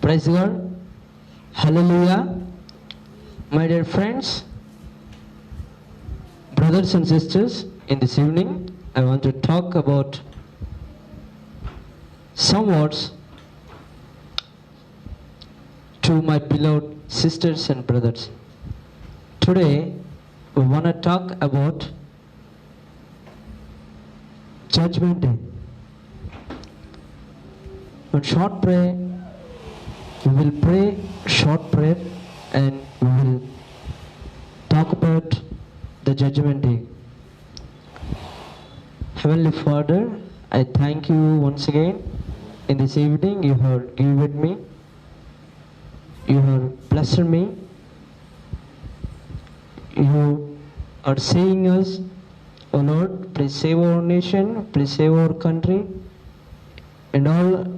Praise God. Hallelujah. My dear friends, brothers and sisters, in this evening, I want to talk about some words to my beloved sisters and brothers. Today, we want to talk about Judgment Day. On short prayer, we will pray short prayer and we will talk about the Judgment Day. Heavenly Father, I thank you once again in this evening. You have given me, you have blessed me, you are saying us, oh Lord, please save our nation, please save our country, and all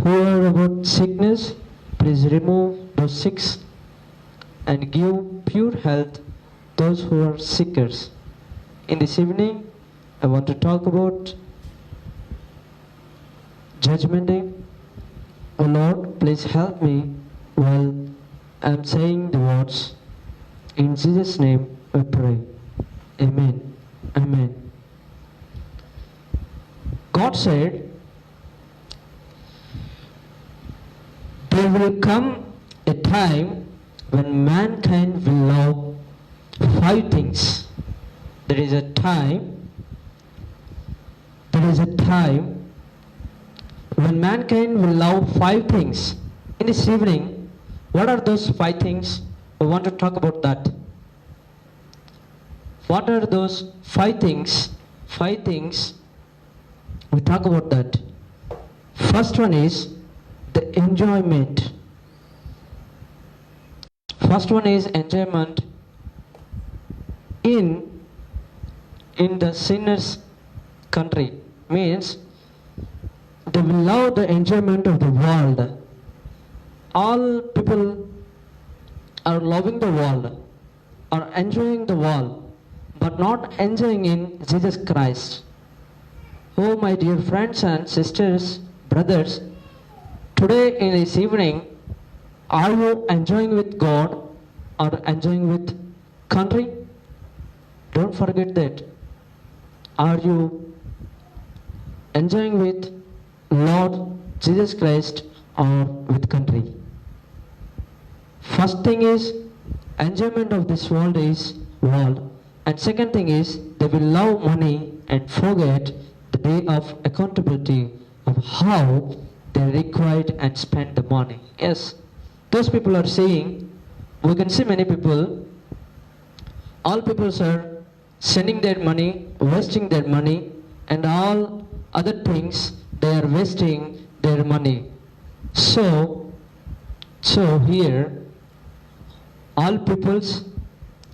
who are about sickness, please remove those sicks and give pure health those who are sickers. In this evening, I want to talk about Judgment Day. Oh Lord, please help me while I am saying the words. In Jesus' name I pray. Amen. Amen. God said, there will come a time when mankind will love 5 things. There is a time when mankind will love 5 things. In this evening, what are those 5 things? We want to talk about that. What are those 5 things? 5 things, we talk about that. First one is the enjoyment. First one is enjoyment in the sinner's country. Means they will love the enjoyment of the world. All people are loving the world, are enjoying the world, but not enjoying in Jesus Christ. Oh my dear friends and sisters, brothers, today in this evening, are you enjoying with God or enjoying with country? Don't forget that. Are you enjoying with Lord Jesus Christ or with country? First thing is enjoyment of this world is world, and second thing is they will love money and forget the day of accountability of how they required and spend the money. Yes, those people are saying, we can see many people, all people are sending their money, wasting their money, and all other things they are wasting their money. So here all peoples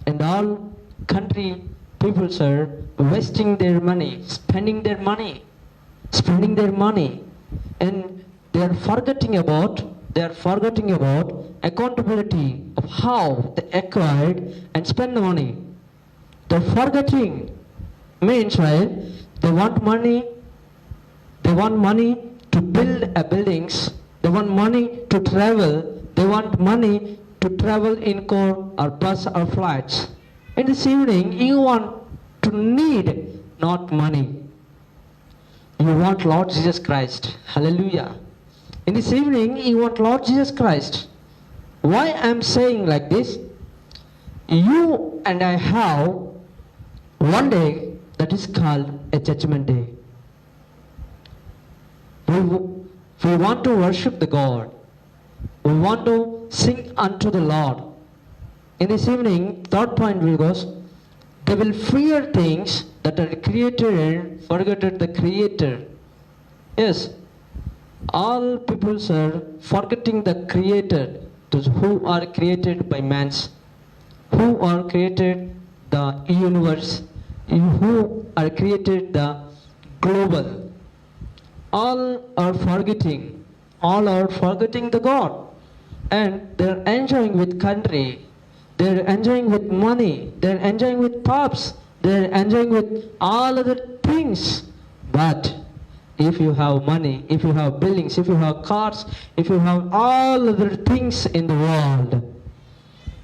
and all country peoples are wasting their money, spending their money, and they are forgetting about accountability of how they acquired and spend the money. They're forgetting. Means, right, they want money to build a buildings, they want money to travel, they want money to travel in car or bus or flights. In this evening, you want to need not money. You want Lord Jesus Christ. Hallelujah. In this evening, you want Lord Jesus Christ. Why I am saying like this? You and I have one day that is called a Judgment Day. We want to worship the God. We want to sing unto the Lord. In this evening, third point will goes, they will fear things that are created and forget the Creator. Yes, all people are forgetting the Creator, those who are created by man's, who are created the universe, who are created the global. All are forgetting the God, and they're enjoying with country, they're enjoying with money, they're enjoying with pubs, they're enjoying with all other things. But if you have money, if you have buildings, if you have cars, if you have all other things in the world,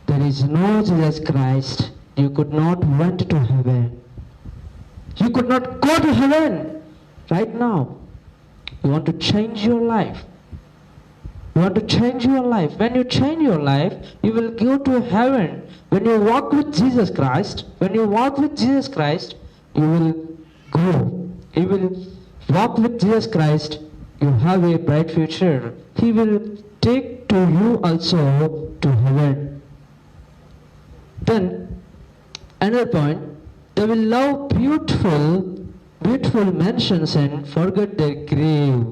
there is no Jesus Christ, you could not went to heaven. You could not go to heaven right now. You want to change your life. You want to change your life. When you change your life, you will go to heaven. When you walk with Jesus Christ, you will go. You will walk with Jesus Christ. You have a bright future. He will take to you also to heaven. Then, another point, they will love beautiful mansions and forget their grave.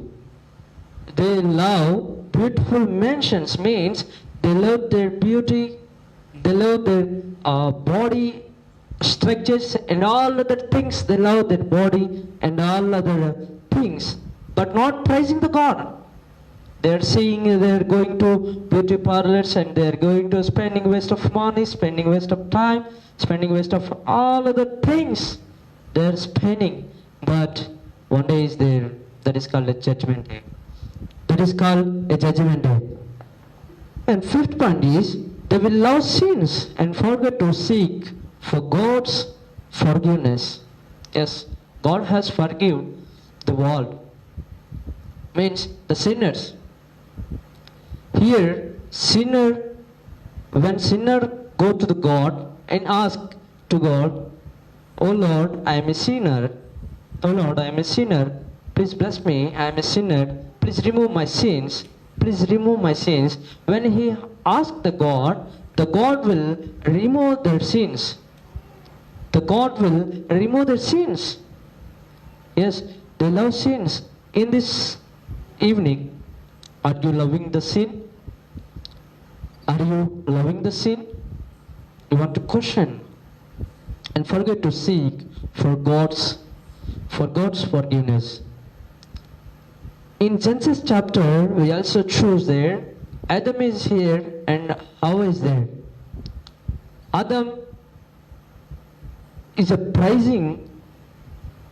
They love beautiful mansions means they love their beauty, they love their body structures and all other things. They love their body and all other things, but not praising the God. They're seeing they're going to beauty parlors and they're going to spending waste of money, spending waste of time, spending waste of all other things. They're spending, but one day is there. That is called a judgment day. That is called a judgment day. And fifth point is they will love sins and forget to seek for God's forgiveness. Yes, God has forgiven the world. Means the sinners. Here, when sinner go to the God and ask to God, "Oh Lord, I am a sinner. Oh Lord, I am a sinner. Please bless me. I am a sinner. Please remove my sins. Please remove my sins." When he asks the God will remove their sins. The God will remove their sins. Yes, they love sins. In this evening, are you loving the sin? Are you loving the sin? You want to question and forget to seek for God's forgiveness. In Genesis chapter, we also choose there, Adam is here and Hawa is there. Adam is a praising,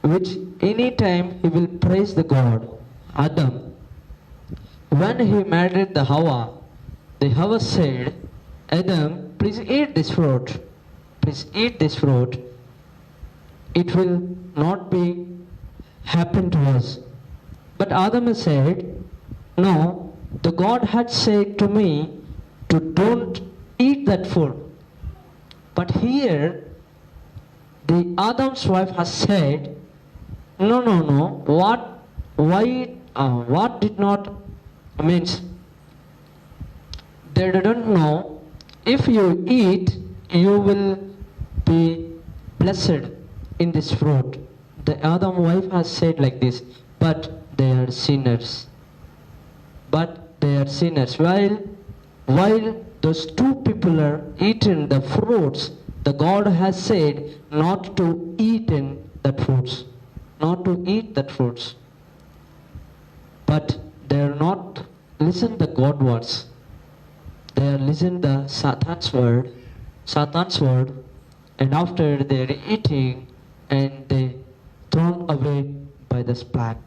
which any time he will praise the God. Adam, when he married the Hawa said, "Adam, please eat this fruit. Please eat this fruit. It will not be happen to us." But Adam said, "No, the God had said to me to don't eat that food." But here, the Adam's wife has said, "No. What did not means they didn't know if you eat, you will be blessed in this fruit." The Adam wife has said like this, but they are sinners. While those two people are eating the fruits, the God has said not to eat in that fruits. Not to eat that fruits. But they are not listen the God words. They are listen the Satan's word, and after they are eating and they thrown away by the splat.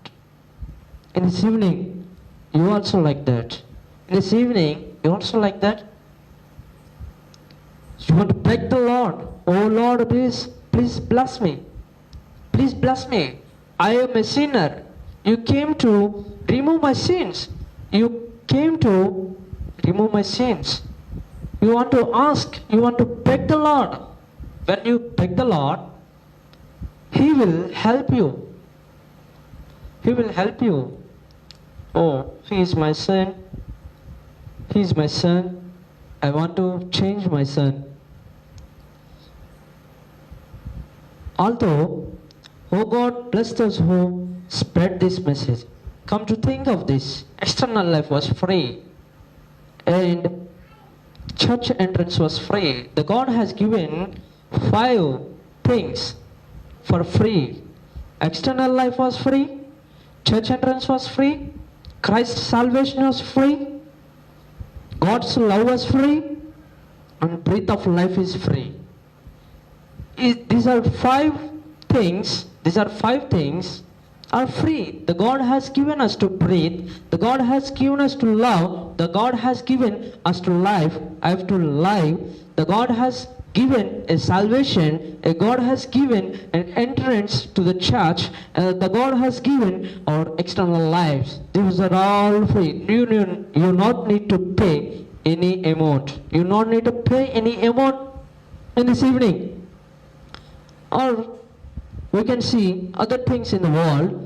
In this evening, you also like that. In this evening, you also like that. You want to beg the Lord, "Oh Lord, please bless me. Please bless me. I am a sinner. You came to remove my sins. You came to remove my sins." You want to ask, you want to beg the Lord. When you beg the Lord, He will help you. He will help you. "Oh, he is my son. He is my son. I want to change my son." Although, oh God, bless those who spread this message. Come to think of this, external life was free and church entrance was free. The God has given 5 things for free. External life was free, church entrance was free, Christ's salvation was free, God's love was free, and breath of life is free. These are five things are free. The God has given us to breathe. The God has given us to love. The God has given us to life. I have to live. The God has given a salvation. A God has given an entrance to the church. The God has given our external lives. These are all free. You not need to pay any amount. You not need to pay any amount in this evening. Or we can see other things in the world.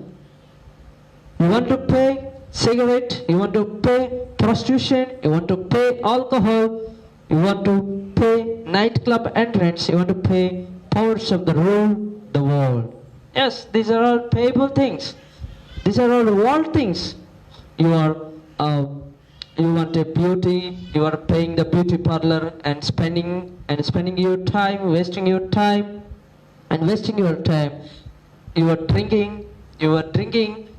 You want to pay cigarette, you want to pay prostitution, you want to pay alcohol, you want to pay nightclub entrance, you want to pay powers of the rule the world. Yes, these are all payable things. These are all world things. You want a beauty, you are paying the beauty parlor and spending your time, wasting your time. And wasting your time. You are drinking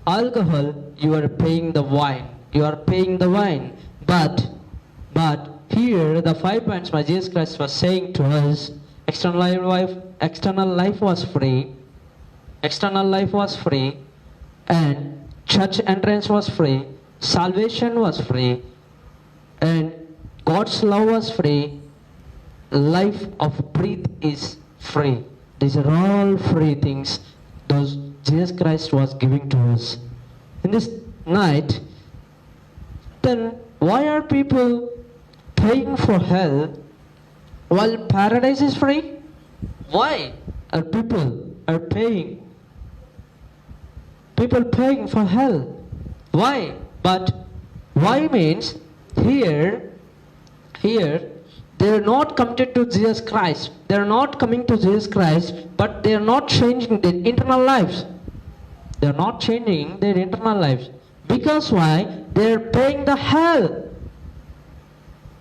alcohol, you are paying the wine. You are paying the wine. But here the 5 points my Jesus Christ was saying to us, external life was free. External life was free. And church entrance was free. Salvation was free. And God's love was free. Life of breath is free. These are all free things those Jesus Christ was giving to us. In this night, then why are people paying for hell while paradise is free? Why are people paying for hell? Why? But why means here they are not committed to Jesus Christ. They are not coming to Jesus Christ, but they are not changing their internal lives. They are not changing their internal lives. Because why? They are paying the hell.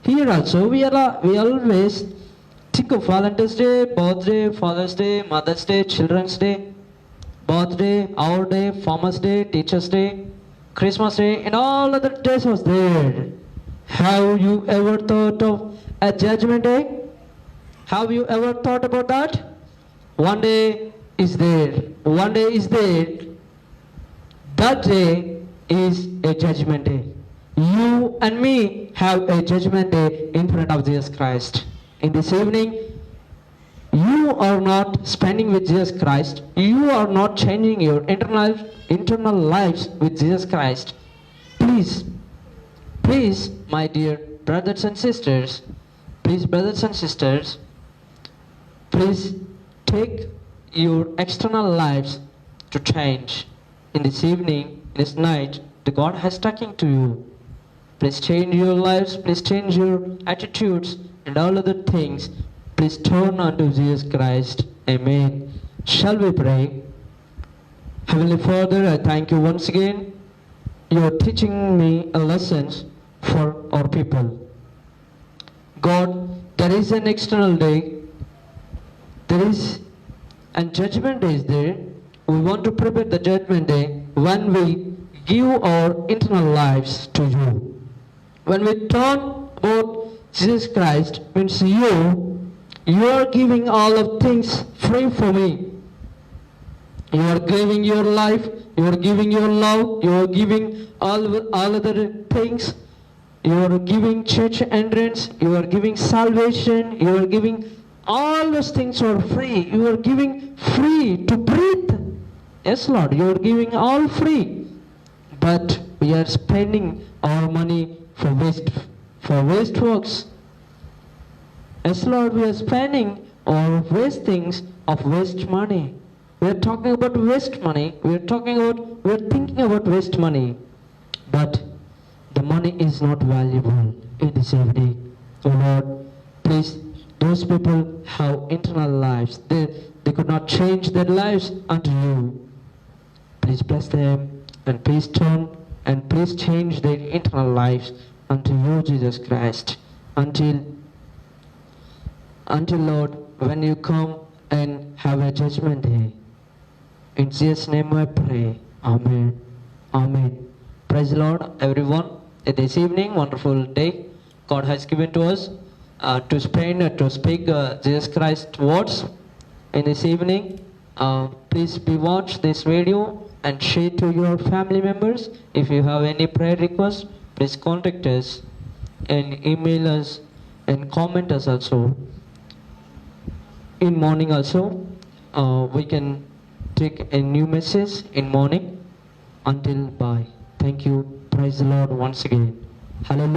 Here also, we always think of Valentine's Day, birthday, Father's Day, Mother's Day, Children's Day, birthday, our day, Farmer's Day, Teacher's Day, Christmas Day, and all other days was there. Have you ever thought of a judgment day? Have you ever thought about that? One day is there. One day is there. That day is a judgment day. You and me have a judgment day in front of Jesus Christ. In this evening, you are not spending with Jesus Christ. You are not changing your internal lives with Jesus Christ. Please, my dear brothers and sisters, please take your external lives to change. In this evening, in this night, the God has talking to you. Please change your lives, please change your attitudes and all other things. Please turn unto Jesus Christ. Amen. Shall we pray? Heavenly Father, I thank you once again. You are teaching me a lesson for our people. God, there is an external day. There is a judgment day is there. We want to prepare the judgment day when we give our internal lives to you. When we turn about Jesus Christ, means you are giving all of things free for me. You are giving your life, you are giving your love, you are giving all other things. You are giving church entrance, you are giving salvation, you are giving all those things are free. You are giving free to breathe. Yes, Lord, you are giving all free. But we are spending our money for waste works. Yes, Lord, we are spending our waste things of waste money. We are talking about waste money. We are thinking about waste money. But the money is not valuable in this evening. Oh Lord, please, those people have internal lives. They could not change their lives unto you. Please bless them and please turn and please change their internal lives unto you, Jesus Christ. Until Lord, when you come and have a judgment day. In Jesus' name I pray. Amen. Amen. Praise the Lord, everyone. This evening, wonderful day God has given to us to speak Jesus Christ words in this evening. Please be watch this video and share to your family members. If you have any prayer requests, please contact us and email us and comment us also. In morning also, we can take a new message in morning. Until bye. Thank you. Praise the Lord once again. Hallelujah.